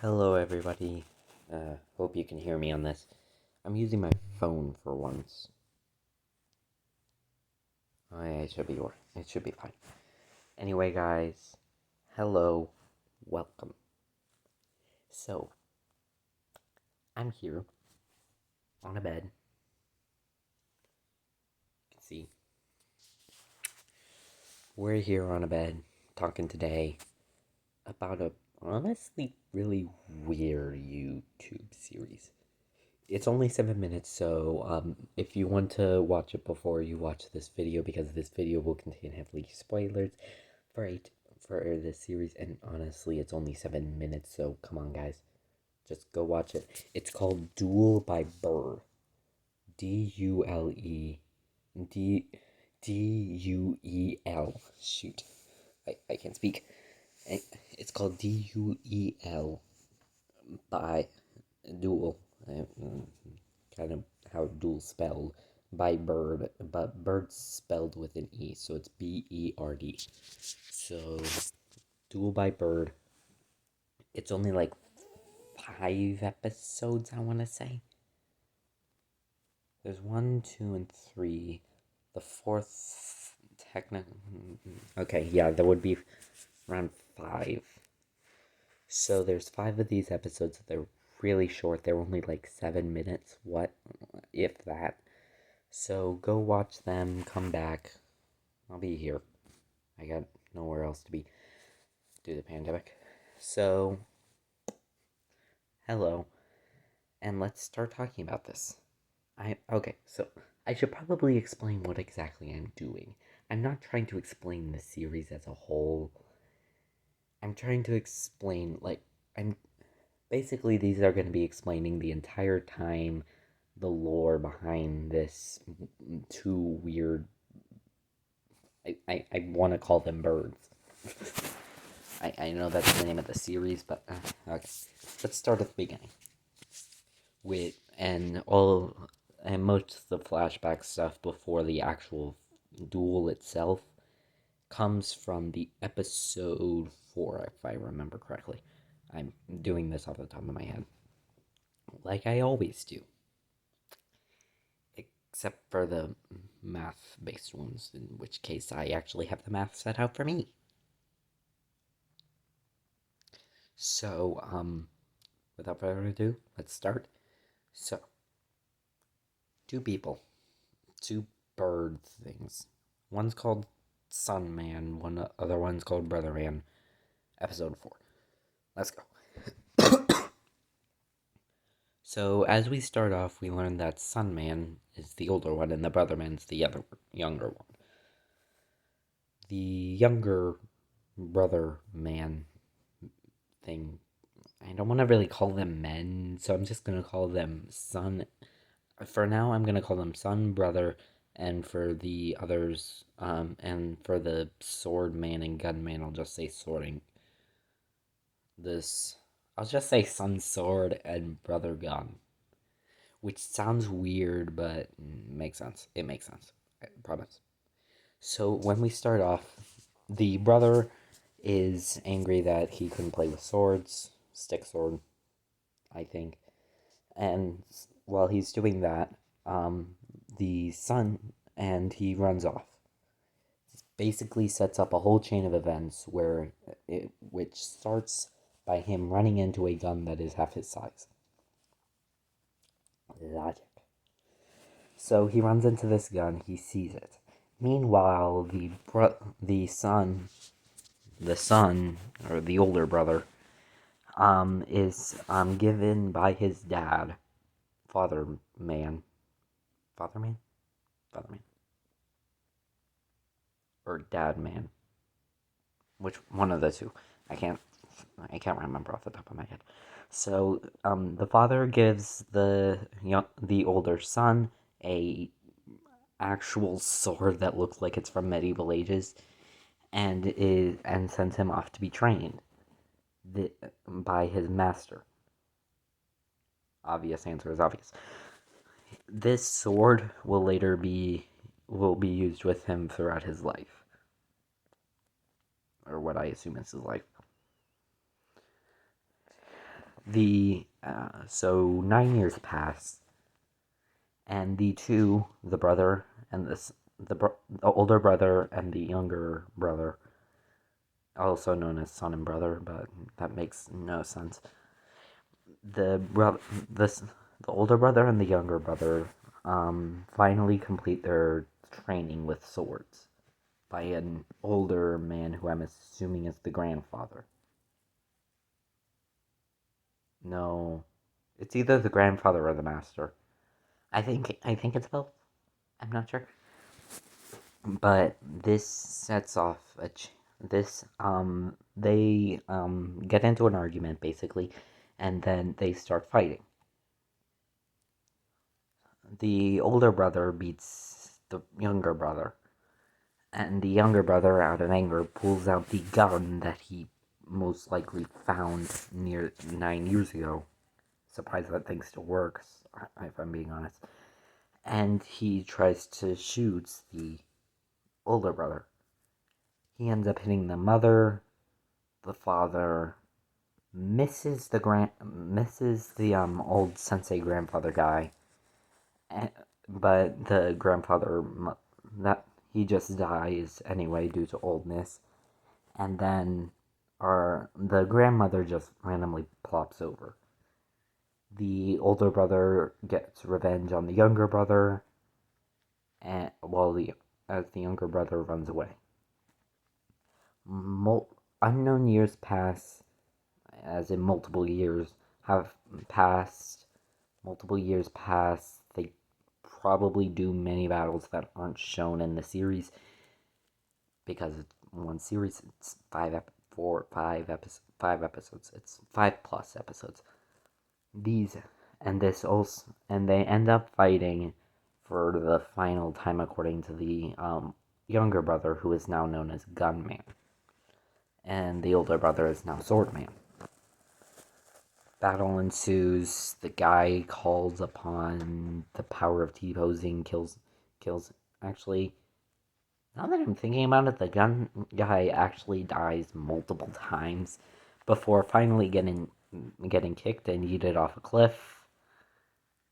Hello, everybody. Hope you can hear me on this. I'm using my phone for once. It should be fine. Anyway, guys, hello, welcome. So, I'm here on a bed. You can see we're here on a bed talking today about a honestly really weird YouTube series. It's only 7 minutes, so if you want to watch it before you watch this video, because this video will contain heavily spoilers for this series, and honestly, it's only 7 minutes, so come on, guys, just go watch it. It's called Duel by Burr, D-U-L-E, D-U-E-L. Shoot, I can't speak. It's called D-U-E-L by Duel. Kind of how Duel spelled by Bird, but Bird's spelled with an E, so it's B-E-R-D. So, Duel by Bird. It's only like 5 episodes, I want to say. There's 1, 2, and 3. The fourth, technically. Okay, yeah, there would be around 5. So there's 5 of these episodes. They're really short. They're only like 7 minutes. What, if that. So go watch them. Come back. I'll be here. I got nowhere else to be due to the pandemic. So, hello, and let's start talking about this. So I should probably explain what exactly I'm doing. I'm not trying to explain the series as a whole. I'm trying to explain, basically these are going to be explaining the entire time the lore behind this two weird, I want to call them birds. I know that's the name of the series, but okay. Let's start at the beginning. And most of the flashback stuff before the actual duel itself comes from the episode 4, if I remember correctly. I'm doing this off the top of my head, like I always do, except for the math-based ones, in which case I actually have the math set out for me. So, without further ado, let's start. So, 2 people, 2 bird things. One's called Sun Man, other one's called Brother Man. Episode 4. Let's go. So, as we start off, we learn that Sun Man is the older one and the Brother Man's the younger one. The younger Brother Man thing, I don't want to really call them men, so I'm just going to call them Sun. For now, I'm going to call them Sun, Brother, and for the others, and for the Sword Man and Gun Man, I'll just say Swording. I'll just say Sun Sword and Brother Gun. Which sounds weird, but makes sense. It makes sense. I promise. So when we start off, the brother is angry that he couldn't play with swords. Stick sword, I think. And while he's doing that, the son, and he runs off. Basically sets up a whole chain of events which starts by him running into a gun that is half his size. Logic. So he runs into this gun, he sees it. Meanwhile, the son, or the older brother, is given by his dad, father man, or dad man, which one of the two? I can't remember off the top of my head. So, the father gives the older son a actual sword that looks like it's from medieval ages, and sends him off to be trained by his master. Obvious answer is obvious. This sword will be used with him throughout his life, or what I assume is his life. So 9 years pass, and the brother and the older brother and the younger brother, also known as son and brother, but that makes no sense. The brother, this the older brother and the younger brother, finally complete their training with swords by an older man who I'm assuming is the grandfather. No, it's either the grandfather or the master. I think it's both. I'm not sure. But this sets off this they get into an argument basically, and then they start fighting. The older brother beats the younger brother, and the younger brother, out of anger, pulls out the gun that he most likely found near 9 years ago. Surprised that thing still works, if I'm being honest. And he tries to shoot the older brother. He ends up hitting the mother, the father, misses the old sensei grandfather guy, but the grandfather that he just dies anyway due to oldness, and then the grandmother just randomly plops over. The older brother gets revenge on the younger brother, and as the younger brother runs away. Unknown years pass, as in multiple years have passed. Multiple years pass. They probably do many battles that aren't shown in the series because it's one series. It's five episodes. It's 5+ episodes. These and this also, and they end up fighting for the final time, according to the younger brother, who is now known as Gunman, and the older brother is now Swordman. Battle ensues. The guy calls upon the power of T-posing, kills. Actually, now that I'm thinking about it, the gun guy actually dies multiple times before finally getting kicked and yeeted off a cliff,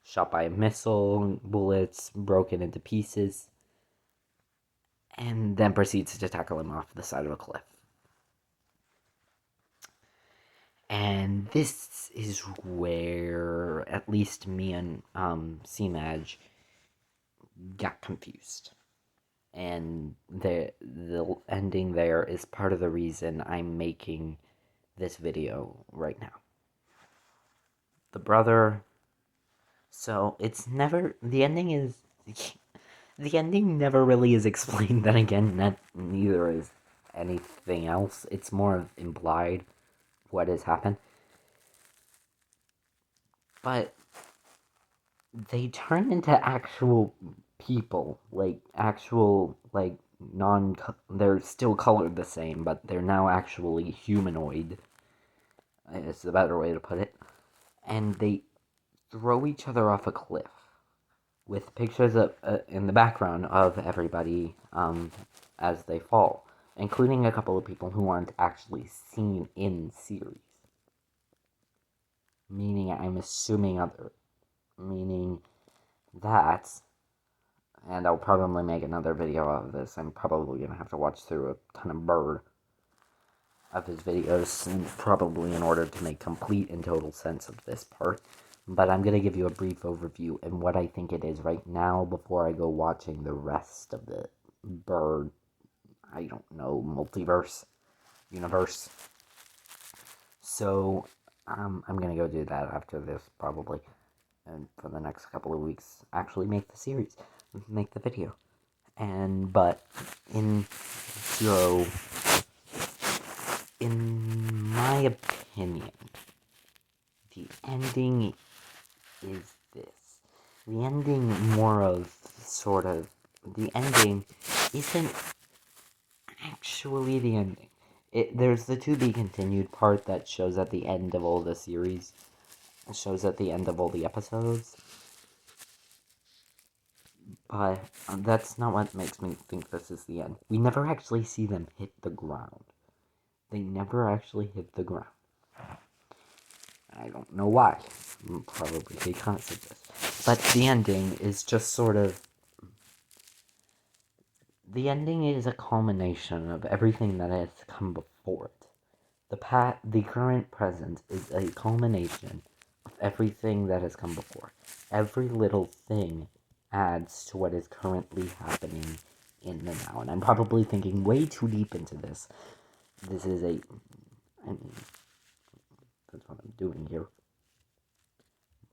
shot by a missile, bullets broken into pieces, and then proceeds to tackle him off the side of a cliff. And this is where at least me and C-Maj got confused. And the ending there is part of the reason I'm making this video right now. The brother. So it's never. The ending is. The ending never really is explained. Then again, neither is anything else. It's more of implied what has happened. But they turn into actual people, like actual, like they're still colored the same, but they're now actually humanoid. It's the better way to put it. And they throw each other off a cliff with pictures of, in the background of everybody as they fall, including a couple of people who aren't actually seen in series. Meaning that, and I'll probably make another video of this. I'm probably gonna have to watch through a ton of Bird of his videos, and probably in order to make complete and total sense of this part. But I'm gonna give you a brief overview and what I think it is right now before I go watching the rest of the Bird, I don't know, multiverse, universe. So, I'm gonna go do that after this, probably. And for the next couple of weeks, actually make the series, make the video. But in my opinion, the ending is this. The ending the ending isn't actually the ending. There's the to be continued part that shows at the end of all the series. It shows at the end of all the episodes. But that's not what makes me think this is the end. We never actually see them hit the ground. They never actually hit the ground. I don't know why. Probably because of this. But the ending is just sort of. The ending is a culmination of everything that has come before it. The current present is a culmination of everything that has come before. Every little thing adds to what is currently happening in the now. And I'm probably thinking way too deep into this. This is I mean, that's what I'm doing here.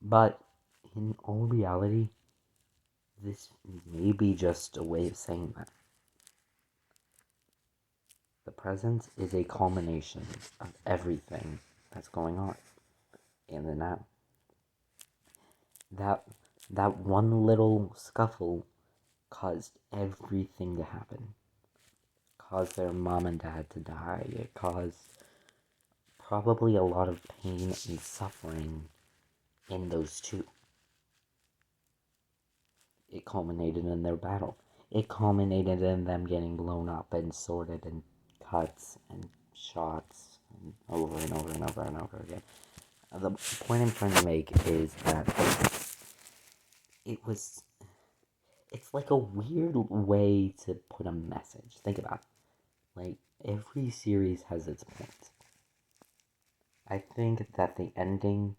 But in all reality, this may be just a way of saying that. The present is a culmination of everything that's going on in the now. That that one little scuffle caused everything to happen. Caused their mom and dad to die. It caused probably a lot of pain and suffering in those two. It culminated in their battle. It culminated in them getting blown up and sorted and cuts and shots and over and over and over and over again. The point I'm trying to make is that it was. It's like a weird way to put a message. Think about it. Like, every series has its points. I think that the ending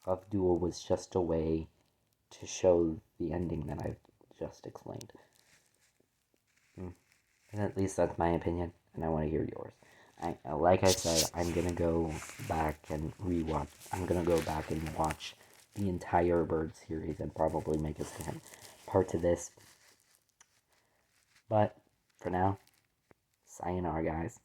of Duel was just a way to show the ending that I've just explained. And at least that's my opinion, and I want to hear yours. Like I said, I'm gonna go back and rewatch. I'm gonna go back and watch the entire Bird series and probably make a second part to this. But for now, sayonara, guys.